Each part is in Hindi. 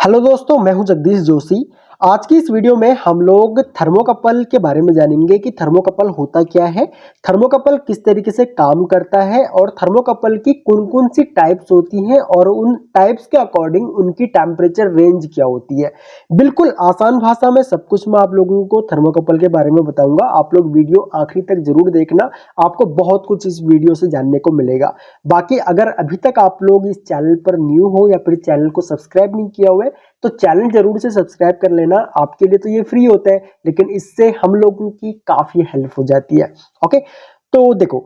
हेलो दोस्तों, मैं हूं जगदीश जोशी। आज की इस वीडियो में हम लोग थर्मोकपल के बारे में जानेंगे कि थर्मोकपल होता क्या है, थर्मोकपल किस तरीके से काम करता है और थर्मोकपल की कौन-कौन सी टाइप्स होती हैं और उन टाइप्स के अकॉर्डिंग उनकी टेम्परेचर रेंज क्या होती है। बिल्कुल आसान भाषा में सब कुछ मैं आप लोगों को थर्मोकपल के बारे में बताऊंगा। आप लोग वीडियो आखिरी तक जरूर देखना, आपको बहुत कुछ इस वीडियो से जानने को मिलेगा। बाकी अगर अभी तक आप लोग इस चैनल पर न्यू हो या फिर चैनल को सब्सक्राइब नहीं किया हुआ है तो चैनल जरूर से सब्सक्राइब कर लेना। आपके लिए तो ये फ्री होता है, लेकिन इससे हम लोगों की काफी हेल्प हो जाती है। ओके, तो देखो,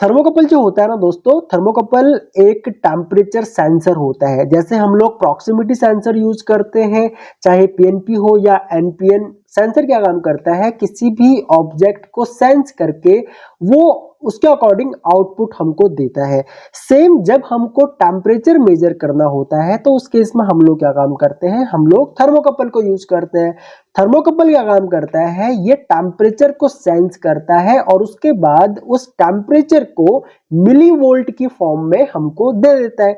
थर्मोकपल जो होता है ना दोस्तों, थर्मोकपल एक टेम्परेचर सेंसर होता है। जैसे हम लोग प्रॉक्सिमिटी सेंसर यूज करते हैं, चाहे पीएनपी हो या एनपीएन। सेंसर क्या काम करता है, किसी भी ऑब्जेक्ट को सेंस करके वो उसके अकॉर्डिंग आउटपुट हमको देता है। सेम जब हमको टेम्परेचर मेजर करना होता है तो उस केस में हम लोग क्या काम करते हैं, हम लोग थर्मोकपल को यूज करते हैं। थर्मोकपल क्या काम करता है, ये टेम्परेचर को सेंस करता है और उसके बाद उस टेम्परेचर को मिली वोल्ट की फॉर्म में हमको दे देता है।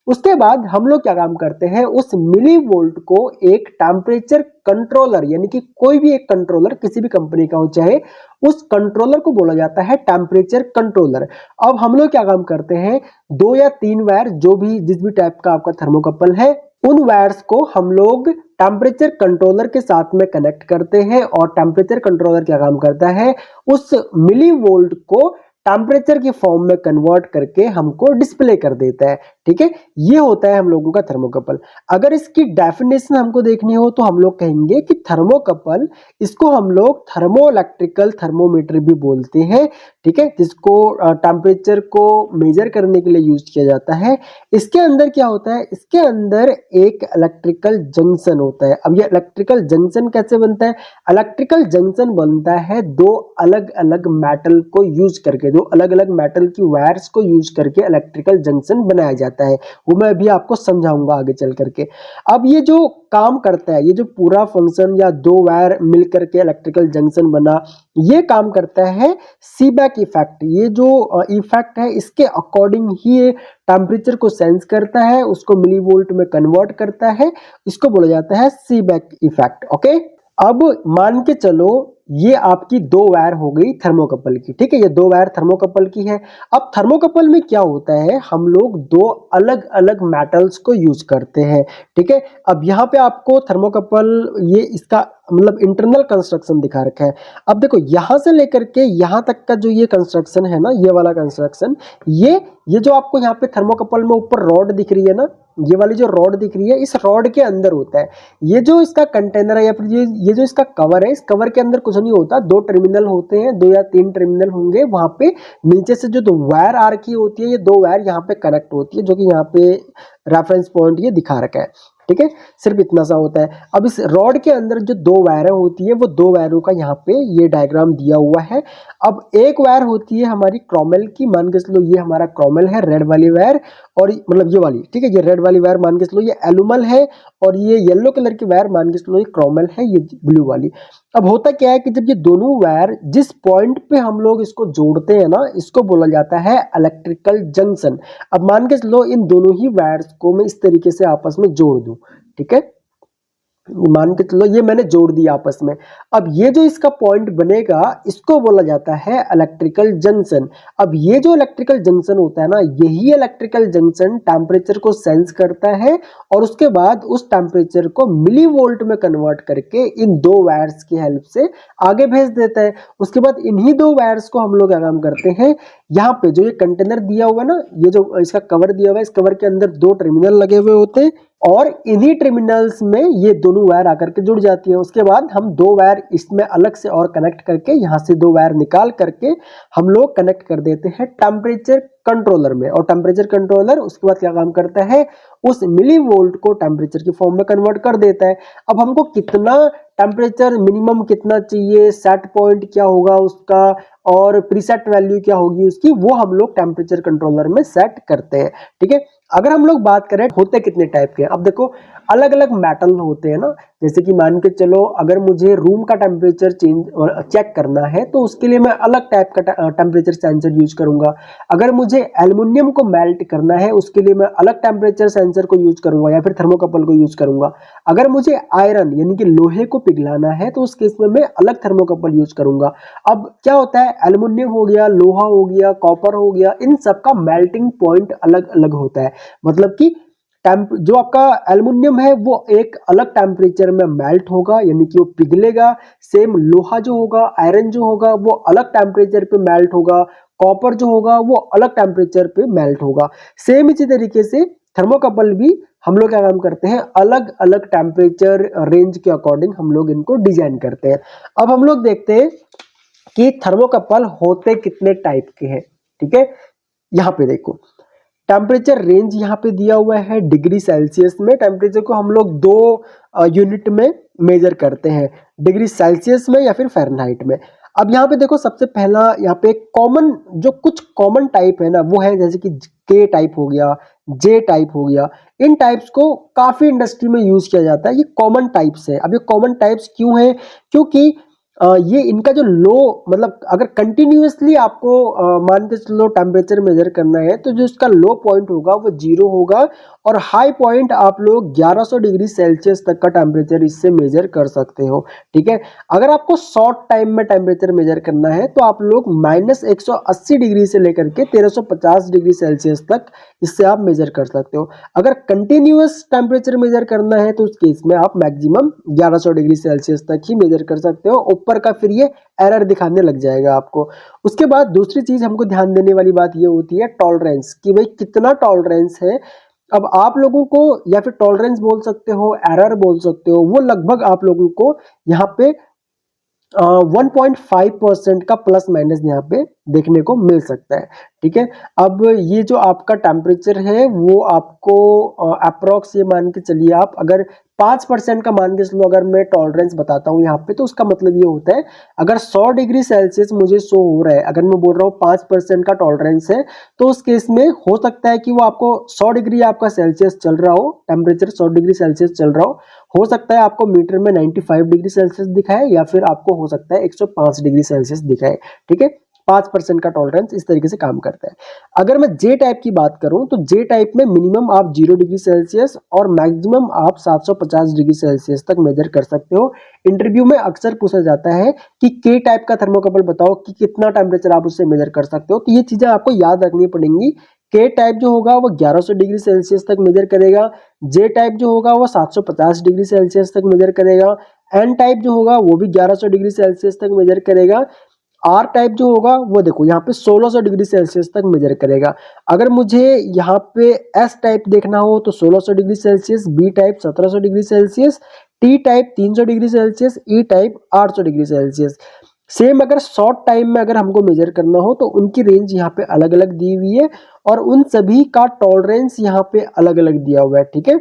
उसके बाद हम लोग क्या काम करते हैं, उस मिली वोल्ट को एक टेम्परेचर कंट्रोलर, यानी कि कोई भी एक कंट्रोलर किसी भी कंपनी का हो चाहे, उस कंट्रोलर को बोला जाता है टेम्परेचर कंट्रोलर। अब हम लोग क्या काम करते हैं, 2 या 3 वायर, जो भी जिस भी टाइप का आपका थर्मोकपल है, उन वायर्स को हम लोग टेम्परेचर कंट्रोलर के साथ में कनेक्ट करते हैं और टेम्परेचर कंट्रोलर क्या काम करता है, उस मिली वोल्ट को टेम्परेचर की फॉर्म में कन्वर्ट करके हमको डिस्प्ले कर देता है। ठीक है, ये होता है हम लोगों का थर्मोकपल। अगर इसकी डेफिनेशन हमको देखनी हो तो हम लोग कहेंगे कि थर्मोकपल, इसको हम लोग थर्मो इलेक्ट्रिकल थर्मोमीटर भी बोलते हैं। ठीक है, जिसको टेम्परेचर को मेजर करने के लिए यूज किया जाता है। इसके अंदर क्या होता है, इसके अंदर एक इलेक्ट्रिकल जंक्शन होता है। अब ये इलेक्ट्रिकल जंक्शन कैसे बनता है, इलेक्ट्रिकल जंक्शन बनता है दो अलग अलग मेटल को यूज करके, दो अलग अलग मेटल की वायर्स को यूज करके इलेक्ट्रिकल जंक्शन बनाया जाता है। वो मैं अभी आपको समझाऊंगा आगे चल करके। अब ये जो काम करता है, ये जो पूरा फंक्शन या दो वायर मिलकर के इलेक्ट्रिकल जंक्शन बना, ये काम करता है सीबैक इफेक्ट। ये जो इफेक्ट है, इसके अकॉर्डिंग ही ये टेम्परेचर को सेंस करता है, उसको मिली वोल्ट में कन्वर्ट करता है। इसको बोला जाता है सीबैक इफेक्ट। ओके, अब मान के चलो ये आपकी दो वायर हो गई थर्मोकपल की। ठीक है, ये दो वायर थर्मोकपल की है। अब थर्मोकपल में क्या होता है, हम लोग दो अलग अलग मेटल्स को यूज करते हैं। ठीक है, अब यहाँ पे आपको थर्मोकपल, ये इसका मतलब इंटरनल कंस्ट्रक्शन दिखा रखा है। अब देखो, यहां से लेकर के यहां तक का जो ये कंस्ट्रक्शन है ना, ये वाला कंस्ट्रक्शन, ये जो आपको यहाँ पे थर्मोकपल में ऊपर रॉड दिख रही है ना, ये वाली जो रॉड दिख रही है, इस रॉड के अंदर होता है। ये जो इसका कंटेनर है या फिर ये जो इसका कवर है, इस कवर के अंदर कुछ नहीं होता। दो टर्मिनल होते हैं, 2 या 3 टर्मिनल होंगे। वहां पे नीचे से जो दो वायर आ रखी होती है, ये दो वायर यहाँ पे कनेक्ट होती है, जो कि यहाँ पे रेफरेंस पॉइंट ये दिखा रखा है। ठीक है, सिर्फ इतना सा होता है। अब इस रॉड के अंदर जो दो वायरें होती है, वो दो वायरों का यहाँ पे ये डायग्राम दिया हुआ है। अब एक वायर होती है हमारी क्रोमेल की, मान के चलो ये हमारा क्रोमेल है, रेड वाली वायर, और मतलब ये वाली, ठीक है, ये रेड वाली वायर मान के चलो ये एलुमल है, और ये येलो कलर की वायर मान के चलो ये क्रोमेल है, ये ब्लू वाली। अब होता क्या है कि जब ये दोनों वायर जिस पॉइंट पे हम लोग इसको जोड़ते हैं ना, इसको बोला जाता है इलेक्ट्रिकल जंक्शन। अब मान के चलो इन दोनों ही वायर्स को मैं इस तरीके से आपस में जोड़ दूं। ठीक है, मान के चलो ये मैंने जोड़ दिया आपस में। अब ये जो इसका पॉइंट बनेगा, इसको बोला जाता है इलेक्ट्रिकल जंक्शन। अब ये जो इलेक्ट्रिकल जंक्शन होता है ना, यही इलेक्ट्रिकल जंक्शन टेम्परेचर को सेंस करता है और उसके बाद उस टेम्परेचर को मिली वोल्ट में कन्वर्ट करके इन दो वायर्स की हेल्प से आगे भेज देता है। उसके बाद इन्हीं दो वायर्स को हम लोग क्या काम करते हैं, यहाँ पे जो ये कंटेनर दिया हुआ है ना, ये जो इसका कवर दिया हुआ है, इस कवर के अंदर दो टर्मिनल लगे हुए होते हैं और इन्हीं टर्मिनल्स में ये दोनों वायर आकर के जुड़ जाती है। उसके बाद हम दो वायर इसमें अलग से और कनेक्ट करके, यहाँ से दो वायर निकाल करके हम लोग कनेक्ट कर देते हैं टेम्परेचर कंट्रोलर में। और टेम्परेचर कंट्रोलर उसके बाद क्या काम करता है, उस मिली वोल्ट को टेम्परेचर की फॉर्म में कन्वर्ट कर देता है। अब हमको कितना टेम्परेचर मिनिमम कितना चाहिए, सेट पॉइंट क्या होगा उसका, और प्रीसेट वैल्यू क्या होगी उसकी, वो हम लोग टेम्परेचर कंट्रोलर में सेट करते हैं। ठीक है, अगर हम लोग बात करें होते कितने टाइप के, अब देखो अलग अलग मेटल होते हैं ना, जैसे कि मान के चलो अगर मुझे रूम का टेम्परेचर चेंज और चेक करना है तो उसके लिए मैं अलग टाइप का टेम्परेचर सेंसर यूज करूंगा। अगर मुझे एल्युमिनियम को मेल्ट करना है उसके लिए मैं अलग टेम्परेचर सेंसर को यूज करूंगा या फिर थर्मोकपल को यूज करूंगा। अगर मुझे आयरन यानी कि लोहे को पिघलाना है तो उस केस में मैं अलग थर्मोकपल यूज करूंगा। अब क्या होता है, एल्युमिनियम हो गया, लोहा हो गया, कॉपर हो गया, इन सब का मेल्टिंग पॉइंट अलग अलग होता है। मतलब कि जो आपका एल्युमिनियम है वो एक अलग टेम्परेचर में मेल्ट होगा यानी कि वो पिघलेगा। सेम लोहा जो होगा, आयरन जो होगा वो अलग टेम्परेचर पे मेल्ट होगा। कॉपर जो होगा वो अलग टेम्परेचर पे मेल्ट होगा। सेम इसी तरीके से थर्मोकपल भी हम लोग क्या काम करते हैं, अलग अलग टेम्परेचर रेंज के अकॉर्डिंग हम लोग इनको डिजाइन करते हैं। अब हम लोग देखते हैं कि थर्मोकपल होते कितने टाइप के हैं। ठीक है, यहाँ पे देखो टेम्परेचर रेंज यहाँ पे दिया हुआ है डिग्री सेल्सियस में। टेम्परेचर को हम लोग दो यूनिट में मेजर करते हैं, डिग्री सेल्सियस में या फिर फ़ारेनहाइट में। अब यहाँ पे देखो सबसे पहला यहाँ पे कॉमन जो कुछ कॉमन टाइप है ना वो है जैसे कि के टाइप हो गया, जे टाइप हो गया। इन टाइप्स को काफी इंडस्ट्री में यूज किया जाता है, ये कॉमन टाइप्स है। अब ये कॉमन टाइप्स क्यों है, क्योंकि ये इनका जो लो मतलब अगर कंटिन्यूअसली आपको मान के चलो टेम्परेचर मेजर करना है तो जो इसका लो पॉइंट होगा वो 0 होगा और हाई पॉइंट आप लोग 1100 डिग्री सेल्सियस तक का टेम्परेचर इससे मेजर कर सकते हो। ठीक है, अगर आपको शॉर्ट टाइम में टेम्परेचर मेजर करना है तो आप लोग -180 डिग्री से लेकर के 1350 डिग्री सेल्सियस तक इससे आप मेजर कर सकते हो। अगर कंटिन्यूअस टेम्परेचर मेजर करना है तो उस केस में आप मैक्सिमम 1100 डिग्री सेल्सियस तक ही मेजर कर सकते हो। ऊपर का फिर ये एरर दिखाने लग जाएगा आपको। उसके बाद दूसरी चीज हमको ध्यान देने वाली बात ये होती है टॉलरेंस, कि भाई कितना टॉलरेंस है। अब आप लोगों को या फिर टॉलरेंस बोल सकते हो, एरर बोल सकते हो, वो लगभग आप लोगों को यहाँ पे 1.5% का प्लस माइनस यहाँ पे देखने को मिल सकता है। ठीक है, अब ये जो आपका टेम्परेचर है वो आपको अप्रोक्स ये मान के चलिए आप अगर 5% का मान के चलो अगर मैं टॉलरेंस बताता हूँ यहाँ पे तो उसका मतलब ये होता है अगर 100 डिग्री सेल्सियस मुझे शो हो रहा है, अगर मैं बोल रहा हूँ 5% का टॉलरेंस है तो उस केस में हो सकता है कि वो आपको 100 डिग्री आपका सेल्सियस चल रहा हो, टेम्परेचर 100 डिग्री सेल्सियस चल रहा हो सकता है आपको मीटर में 95 डिग्री सेल्सियस दिखाए या फिर आपको हो सकता है 105 डिग्री सेल्सियस दिखाए। ठीक है, 5% का टॉलरेंस इस तरीके से काम करता है। अगर मैं जे टाइप की बात करूं तो जे टाइप में मिनिमम आप 0 डिग्री सेल्सियस और मैक्सिमम आप 750 डिग्री सेल्सियस तक मेजर कर सकते हो। इंटरव्यू में अक्सर पूछा जाता है कि के टाइप का थर्मोकपल बताओ कि कितना टेम्परेचर आप उससे मेजर कर सकते हो, तो ये चीजें आपको याद रखनी पड़ेंगी। के टाइप जो होगा वो 1100 डिग्री सेल्सियस तक मेजर करेगा, जे टाइप जो होगा वो 750 डिग्री सेल्सियस तक मेजर करेगा, एन टाइप जो होगा वो भी 1100 डिग्री सेल्सियस तक मेजर करेगा, आर टाइप जो होगा वो देखो यहाँ पे 1600 डिग्री सेल्सियस तक मेजर करेगा। अगर मुझे यहाँ पे एस टाइप देखना हो तो 1600 degree Celsius, B type 1700 degree Celsius, T type 300 degree Celsius, E type 800 degree Celsius. Same अगर शॉर्ट टाइम में अगर हमको मेजर करना हो तो उनकी रेंज यहाँ पे अलग अलग दी हुई है और उन सभी का टॉलरेंस यहाँ पे अलग अलग दिया हुआ है। ठीक है,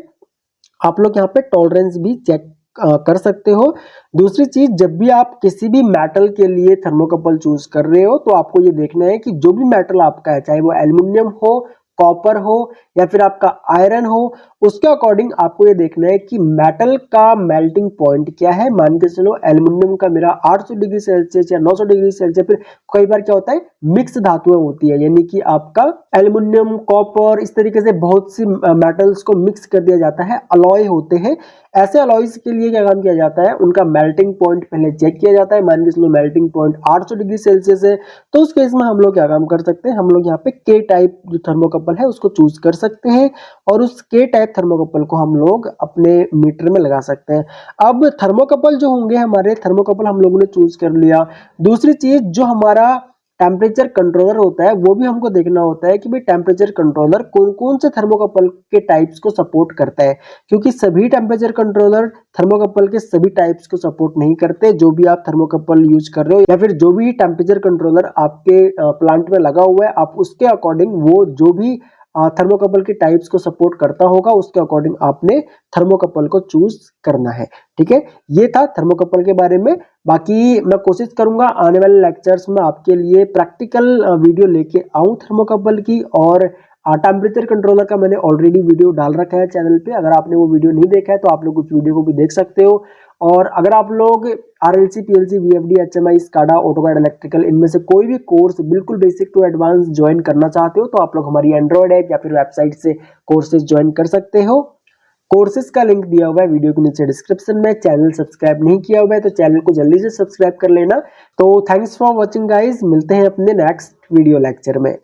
आप लोग यहाँ पे टॉलरेंस भी चेक कर सकते हो। दूसरी चीज, जब भी आप किसी भी मेटल के लिए थर्मोकपल चूज कर रहे हो तो आपको ये देखना है कि जो भी मेटल आपका है, चाहे वो एल्युमिनियम हो, कॉपर हो या फिर आपका आयरन हो, उसके अकॉर्डिंग आपको ये देखना है कि मेटल का मेल्टिंग पॉइंट क्या है। मान के चलो एल्युमिनियम का मेरा 800 डिग्री सेल्सियस या 900 डिग्री सेल्सियस, फिर कई बार क्या होता है मिक्स धातुएं होती है, यानी कि आपका एल्युमिनियम, कॉपर, इस तरीके से बहुत सी मेटल्स को मिक्स कर दिया जाता है, अलॉय होते हैं। ऐसे अलॉयज के लिए क्या काम किया जाता है, उनका मेल्टिंग पॉइंट पहले चेक किया जाता है। मान के चलो मेल्टिंग पॉइंट 800 डिग्री सेल्सियस है तो उस केस में हम लोग क्या काम कर सकते हैं, हम लोग यहाँ पे के टाइप जो थर्मोकपल है उसको चूज कर सकते हैं और उस के टाइप थर्मोकपल को हम लोग अपने मीटर में लगा सकते हैं। अब थर्मोकपल जो होंगे हमारे, थर्मोकपल हम लोगों ने चूज कर लिया। दूसरी चीज, जो हमारा टेम्परेचर कंट्रोलर होता है वो भी हमको देखना होता है कि भाई टेम्परेचर कंट्रोलर कौन कौन से थर्मोकपल के टाइप्स को सपोर्ट करता है, क्योंकि सभी टेम्परेचर कंट्रोलर थर्मोकपल के सभी टाइप्स को सपोर्ट नहीं करते। जो भी आप थर्मोकपल यूज कर रहे हो या फिर जो भी टेम्परेचर कंट्रोलर आपके प्लांट में लगा हुआ है, आप उसके अकॉर्डिंग वो जो भी थर्मोकपल के टाइप्स को सपोर्ट करता होगा उसके अकॉर्डिंग आपने थर्मोकपल को चूज करना है। ठीक है, ये था थर्मोकपल के बारे में। बाकी मैं कोशिश करूंगा आने वाले लेक्चर्स में आपके लिए प्रैक्टिकल वीडियो लेके आऊं थर्मोकपल की, और टेम्परेचर कंट्रोलर का मैंने ऑलरेडी वीडियो डाल रखा है चैनल पे। अगर आपने वो वीडियो नहीं देखा है तो आप लोग उस वीडियो को भी देख सकते हो। और अगर आप लोग RLC, PLC, VFD, HMI, SCADA, AutoCAD, electrical इनमें से कोई भी कोर्स बिल्कुल बेसिक टू एडवांस ज्वाइन करना चाहते हो तो आप लोग हमारी एंड्रॉइड ऐप या फिर वेबसाइट से कोर्सेज ज्वाइन कर सकते हो। कोर्सेज का लिंक दिया हुआ है वीडियो के नीचे डिस्क्रिप्शन में। चैनल सब्सक्राइब नहीं किया हुआ है तो चैनल को जल्दी से सब्सक्राइब कर लेना। तो थैंक्स फॉर वॉचिंग गाइज, मिलते हैं अपने नेक्स्ट वीडियो लेक्चर में।